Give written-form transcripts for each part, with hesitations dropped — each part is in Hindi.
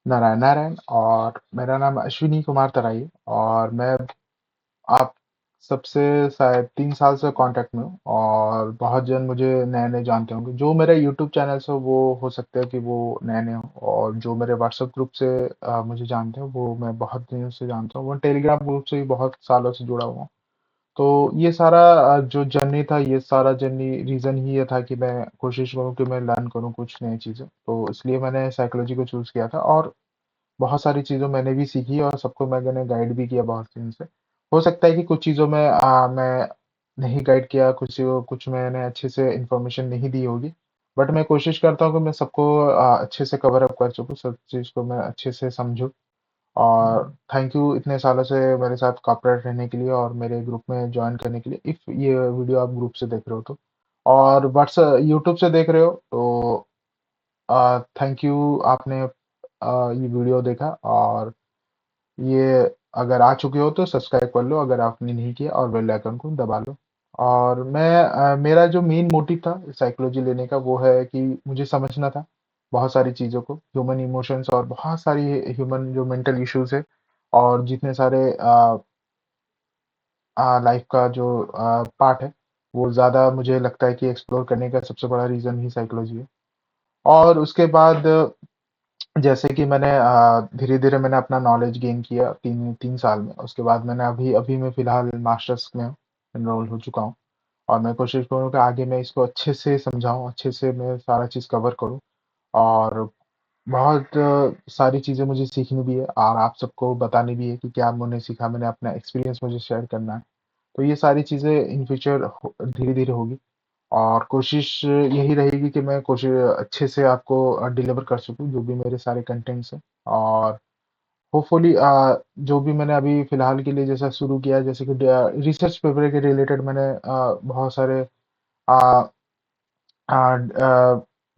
नारायण नारायण। और मेरा नाम अश्विनी कुमार तराई है, और मैं आप सबसे शायद 3 साल से कांटेक्ट में हूँ। और बहुत जन मुझे नए नए जानते होंगे, जो मेरे यूट्यूब चैनल से वो हो सकता है कि वो नए नए हो, और जो मेरे व्हाट्सएप ग्रुप से मुझे जानते हैं वो मैं बहुत दिनों से जानता हूँ। वो टेलीग्राम ग्रुप से भी बहुत सालों से जुड़ा हुआ हूँ। तो ये सारा जो जर्नी था, ये सारा जर्नी रीजन ही ये था कि मैं कोशिश करूँ कि मैं लर्न करूँ कुछ नई चीज़ें। तो इसलिए मैंने साइकोलॉजी को चूज किया था, और बहुत सारी चीज़ों मैंने भी सीखी और सबको मैंने गाइड भी किया बहुत दिन से। हो सकता है कि कुछ चीज़ों में मैं नहीं गाइड किया, कुछ मैंने अच्छे से इन्फॉर्मेशन नहीं दी होगी। बट मैं कोशिश करता हूँ कि मैं सबको अच्छे से कवर अप कर सकूँ, सब चीज़ को मैं अच्छे से समझूँ। और थैंक यू इतने सालों से मेरे साथ कॉपरेट रहने के लिए और मेरे ग्रुप में ज्वाइन करने के लिए, इफ़ ये वीडियो आप ग्रुप से देख रहे हो तो। और व्हाट्सएप यूट्यूब से देख रहे हो तो थैंक यू, आपने ये वीडियो देखा। और ये अगर आ चुके हो तो सब्सक्राइब कर लो, अगर आपने नहीं किया, और बेल आइकन को दबा लो। और मेरा जो मेन मोटिव था साइकोलॉजी लेने का वो है कि मुझे समझना था बहुत सारी चीज़ों को, ह्यूमन इमोशंस और बहुत सारी ह्यूमन जो मेंटल इश्यूज है, और जितने सारे लाइफ का जो पार्ट है, वो ज़्यादा मुझे लगता है कि एक्सप्लोर करने का सबसे बड़ा रीज़न ही साइकोलॉजी है। और उसके बाद जैसे कि मैंने धीरे-धीरे मैंने अपना नॉलेज गेन किया 3 साल में। उसके बाद मैंने अभी अभी मैं फ़िलहाल मास्टर्स में एनरोल हो चुका हूँ। और मैं कोशिश करूँ कि आगे मैं इसको अच्छे से समझाऊँ, अच्छे से मैं सारा चीज़ कवर करूँ। और बहुत सारी चीज़ें मुझे सीखनी भी है, और आप सबको बतानी भी है कि क्या मैंने सीखा, मैंने अपना एक्सपीरियंस मुझे शेयर करना है। तो ये सारी चीज़ें इन फ्यूचर धीरे-धीरे होगी। और कोशिश यही रहेगी कि मैं कोशिश अच्छे से आपको डिलीवर कर सकूँ जो भी मेरे सारे कंटेंट्स हैं। और होपफुली जो भी मैंने अभी फ़िलहाल के लिए जैसा शुरू किया है, जैसे कि रिसर्च पेपर के रिलेटेड मैंने बहुत सारे अ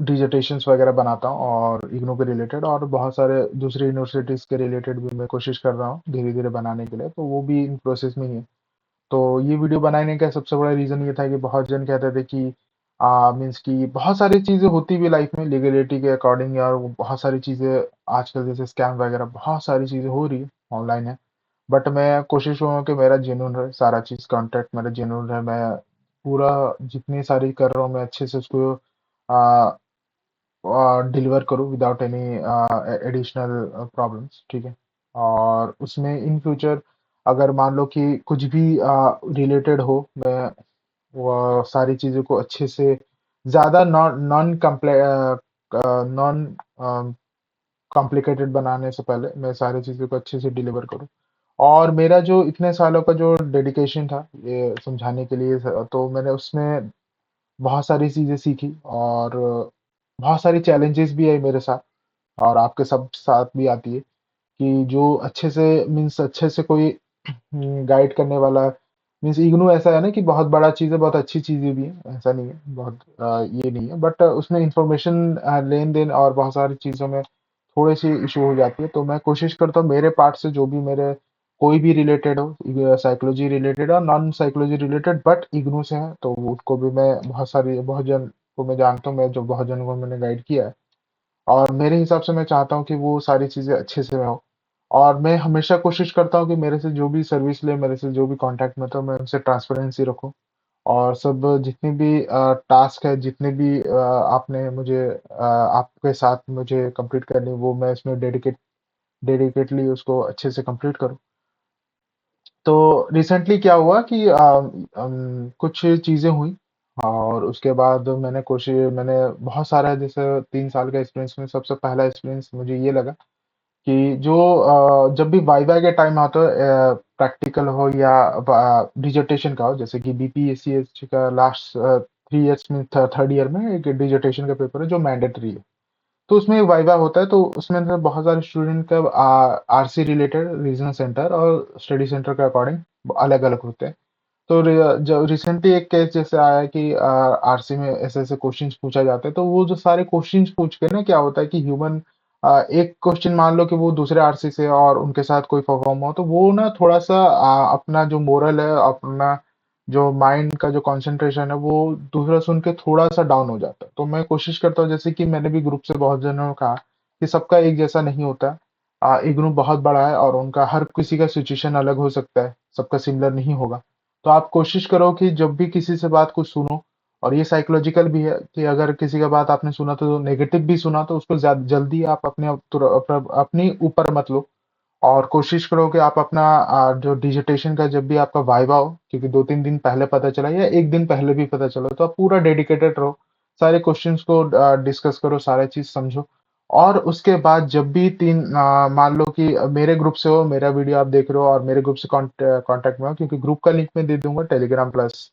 डिसर्टेशंस वगैरह बनाता हूँ, और इग्नू के रिलेटेड और बहुत सारे दूसरी यूनिवर्सिटीज़ के रिलेटेड भी मैं कोशिश कर रहा हूँ धीरे-धीरे बनाने के लिए, तो वो भी इन प्रोसेस में ही है। तो ये वीडियो बनाने का सबसे बड़ा रीज़न ये था कि बहुत जन कहते थे कि मीन्स कि बहुत सारी चीज़ें होती भी लाइफ में लीगलिटी के अकॉर्डिंग, और वो बहुत सारी चीज़ें आजकल जैसे स्कैम वगैरह बहुत सारी चीज़ें हो रही है, ऑनलाइन है। बट मैं कोशिश करूँगा कि मेरा जेन्युइन रहे सारा चीज़, कॉन्टेंट मेरा जेन्युइन रहे। मैं पूरा जितनी सारी कर रहा हूँ मैं अच्छे से उसको अ डिलीवर करूँ विदाउट एनी एडिशनल प्रॉब्लम्स, ठीक है? और उसमें इन फ्यूचर अगर मान लो कि कुछ भी रिलेटेड हो, मैं वो सारी चीज़ों को अच्छे से ज़्यादा नॉन कॉम्प्लिकेटेड बनाने से पहले मैं सारी चीज़ों को अच्छे से डिलीवर करूँ। और मेरा जो इतने सालों का जो डेडिकेशन था ये समझाने के लिए, तो मैंने उसमें बहुत सारी चीज़ें सीखी, और बहुत सारी चैलेंजेस भी आई मेरे साथ, और आपके सब साथ भी आती है कि जो अच्छे से मीन्स अच्छे से कोई गाइड करने वाला, मीन्स इग्नू ऐसा है ना कि बहुत बड़ा चीज़ है, बहुत अच्छी चीज़ें भी हैं, ऐसा नहीं है, बहुत ये नहीं है, बट उसमें इंफॉर्मेशन लेन देन और बहुत सारी चीज़ों में थोड़ी सी इशू हो जाती है। तो मैं कोशिश करता हूँ मेरे पार्ट से जो भी मेरे कोई भी रिलेटेड हो, साइकोलॉजी रिलेटेड और non psychology related but IGNOU से है, तो उसको भी मैं बहुत जन को मैं जानता हूँ, मैं जो बहुत जन को मैंने गाइड किया है। और मेरे हिसाब से मैं चाहता हूँ कि वो सारी चीज़ें अच्छे से हो। और मैं हमेशा कोशिश करता हूँ कि मेरे से जो भी सर्विस ले, मेरे से जो भी कॉन्टैक्ट में, तो मैं उनसे ट्रांसपेरेंसी रखूँ। और सब जितने भी टास्क है, जितने भी आपने मुझे आपके साथ मुझे कंप्लीट करनी, वो मैं इसमें डेडिकेटली उसको अच्छे से कंप्लीट करूँ। तो रिसेंटली क्या हुआ कि कुछ चीज़ें हुई, और उसके बाद मैंने बहुत सारा, जैसे 3 साल का एक्सपीरियंस में सबसे पहला एक्सपीरियंस मुझे ये लगा कि जो जब भी वाइवा के टाइम आता है, प्रैक्टिकल हो या डिजर्टेशन का हो, जैसे कि बीपीएससीएच का लास्ट 3 इयर्स में, थर्ड ईयर में एक डिजर्टेशन का पेपर है जो मैंडेटरी है। तो उसमें वाइवा होता है, तो उसमें से बहुत सारे स्टूडेंट का आरसी रिलेटेड रीजनल सेंटर और स्टडी सेंटर के अकॉर्डिंग अलग अलग होते हैं। तो जो रिसेंटली एक केस जैसे आया है कि आरसी में ऐसे ऐसे क्वेश्चंस पूछा जाता है, तो वो जो सारे क्वेश्चंस पूछ के ना क्या होता है कि ह्यूमन, एक क्वेश्चन मान लो कि वो दूसरे आरसी से और उनके साथ कोई परफॉर्म हो, तो वो ना थोड़ा सा अपना जो मोरल है, अपना जो माइंड का जो कंसंट्रेशन है, वो दूसरा सुन के थोड़ा सा डाउन हो जाता है। तो मैं कोशिश करता हूँ, जैसे कि मैंने भी ग्रुप से बहुत जनों को कहा कि सबका एक जैसा नहीं होता है। इग्नू बहुत बड़ा है और उनका हर किसी का सिचुएशन अलग हो सकता है, सबका सिमिलर नहीं होगा। तो आप कोशिश करो कि जब भी किसी से बात को सुनो, और ये साइकोलॉजिकल भी है कि अगर किसी का बात आपने सुना तो नेगेटिव भी सुना तो उसको जल्दी आप अपनी ऊपर मत लो। और कोशिश करो कि आप अपना जो डिजिटेशन का जब भी आपका वाइवा हो, क्योंकि 2-3 दिन पहले पता चला या एक दिन पहले भी पता चला, तो आप पूरा डेडिकेटेड रहो, सारे क्वेश्चंस को डिस्कस करो, सारे चीज समझो। और उसके बाद जब भी मान लो कि मेरे ग्रुप से हो, मेरा वीडियो आप देख रहे हो और मेरे ग्रुप से कांटेक्ट में हो, क्योंकि ग्रुप का लिंक मैं दे दूंगा टेलीग्राम प्लस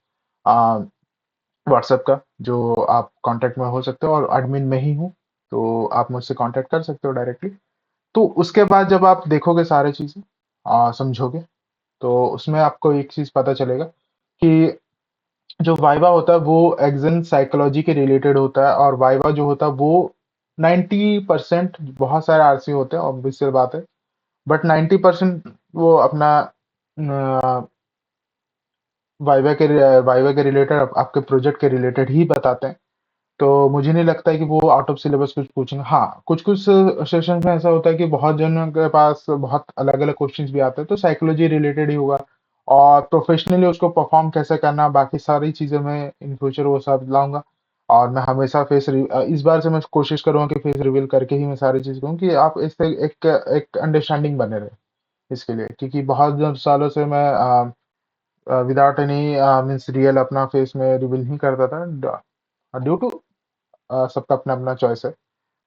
व्हाट्सएप का, जो आप कांटेक्ट में हो सकते हो, और एडमिन में ही हूँ, तो आप मुझसे कांटेक्ट कर सकते हो डायरेक्टली। तो उसके बाद जब आप देखोगे सारी चीजें, समझोगे, तो उसमें आपको एक चीज पता चलेगा कि जो वाइवा होता है वो एग्जन साइकोलॉजी के रिलेटेड होता है, और वाइवा जो होता है वो 90%, बहुत सारे आरसी होते हैं ऑब्वियस सी बात है, बट 90% वो अपना वाइवा के रिलेटेड, आपके प्रोजेक्ट के रिलेटेड ही बताते हैं। तो मुझे नहीं लगता है कि वो आउट ऑफ सिलेबस कुछ पूछेंगे। हाँ, कुछ-कुछ सेशंस में ऐसा होता है कि बहुत जनों के पास बहुत अलग-अलग क्वेश्चंस भी आते हैं, तो साइकोलॉजी रिलेटेड ही होगा। और प्रोफेशनली उसको परफॉर्म कैसे करना, बाकी सारी चीज़ें मैं इन फ्यूचर वो सब लाऊँगा। और मैं हमेशा इस बार से मैं कोशिश करूँगा कि फेस रिवील करके ही मैं सारी चीज़ कहूँ, कि आप इससे एक एक अंडरस्टैंडिंग बने रहे इसके लिए। क्योंकि बहुत सालों से मैं विदाउट एनी मीन्स रियल अपना फेस में रिवील नहीं करता था, ड्यू टू सबका अपना-अपना चॉइस है।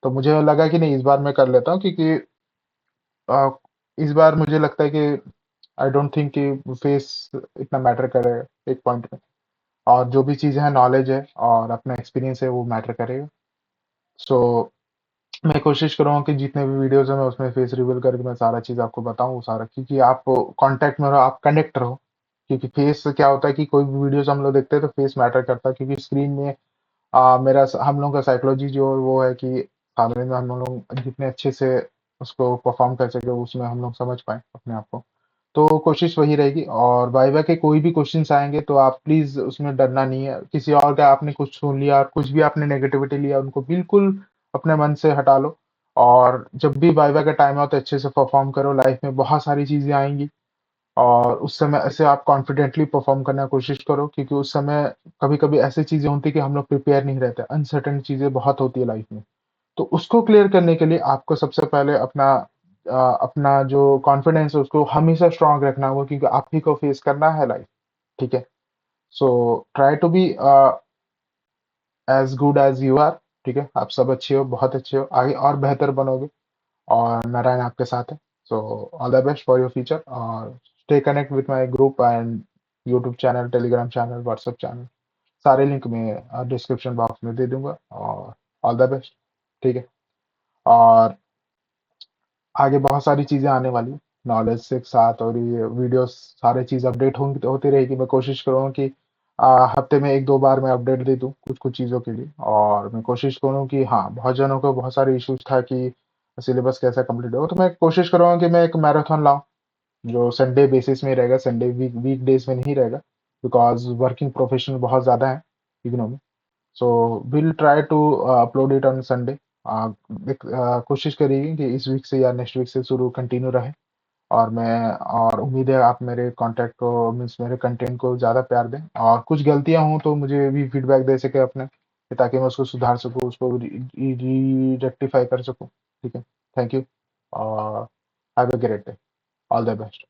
तो मुझे लगा कि नहीं, इस बार मैं कर लेता हूँ, क्योंकि अ, इस बार मुझे लगता है कि आई डोंट थिंक कि फेस इतना मैटर करेगा एक पॉइंट में, और जो भी चीज़ें हैं नॉलेज है और अपना एक्सपीरियंस है वो मैटर करेगा। सो मैं कोशिश करूँगा कि जितने भी वीडियोज़ हैं मैं उसमें फेस रिवील करके मैं सारा चीज़ आपको बताऊँ, वो सारा, क्योंकि आप कॉन्टैक्ट में रहो, आप कनेक्ट रहो। क्योंकि फेस से क्या होता है कि कोई भी वीडियोज़ हम लोग देखते हैं तो फेस मैटर करता है, क्योंकि स्क्रीन में हम लोगों का साइकोलॉजी जो वो है कि सामने में हम लोग जितने अच्छे से उसको परफॉर्म कर सके, उसमें हम लोग समझ पाए अपने आप को। तो कोशिश वही रहेगी, और वाइवा के कोई भी क्वेश्चंस आएंगे तो आप प्लीज उसमें डरना नहीं है। किसी और का आपने कुछ सुन लिया और कुछ भी आपने नेगेटिविटी लिया, उनको बिल्कुल अपने मन से हटा लो। और जब भी वाइवा का टाइम हो तो अच्छे से परफॉर्म करो, लाइफ में बहुत सारी चीजें आएंगी, और उस समय ऐसे आप कॉन्फिडेंटली परफॉर्म करने की कोशिश करो, क्योंकि उस समय कभी-कभी ऐसी चीज़ें होती हैं कि हम लोग प्रिपेयर नहीं रहते, अनसर्टेन चीज़ें बहुत होती है लाइफ में। तो उसको क्लियर करने के लिए आपको सबसे पहले अपना जो कॉन्फिडेंस है उसको हमेशा स्ट्रॉन्ग रखना होगा, क्योंकि आप ही को फेस करना है लाइफ, ठीक है? So try to be as good as you are, ठीक है? आप सब अच्छे हो, बहुत अच्छे हो, आगे और बेहतर बनोगे, और नारायण आपके साथ है। So all the best for your future, और stay connect with my group and YouTube channel, Telegram channel, WhatsApp channel, सारे लिंक मैं डिस्क्रिप्शन बॉक्स में दे दूंगा। और ऑल द बेस्ट, ठीक है? और आगे बहुत सारी चीजें आने वाली, नॉलेज से साथ, और ये वीडियोस सारे चीज अपडेट होंगी तो होती रहेगी। मैं कोशिश करूँगा कि हफ्ते में 1-2 बार मैं अपडेट दे दूं कुछ कुछ चीज़ों के लिए। और मैं कोशिश करूँ कि हाँ, बहुत जनों को बहुत सारे इश्यूज था कि सिलेबस कैसा कंप्लीट हो, तो मैं कोशिश करूँगा कि मैं एक मैराथन लाऊं, जो संडे बेसिस में रहेगा, संडे वीक डेज में नहीं रहेगा, बिकॉज वर्किंग प्रोफेशनल बहुत ज़्यादा है इग्नों में। So will try to upload it on Sunday. कोशिश करिए कि इस वीक से या नेक्स्ट वीक से शुरू कंटिन्यू रहे। और उम्मीद है आप मेरे कंटेंट को, मीन्स मेरे कंटेंट को ज़्यादा प्यार दें, और कुछ गलतियां हों तो मुझे भी फीडबैक दे सके अपने, ताकि मैं उसको सुधार सकूँ, उसको रेक्टिफाई कर सकूँ, ठीक है? थैंक यू, और have a great day, all the best.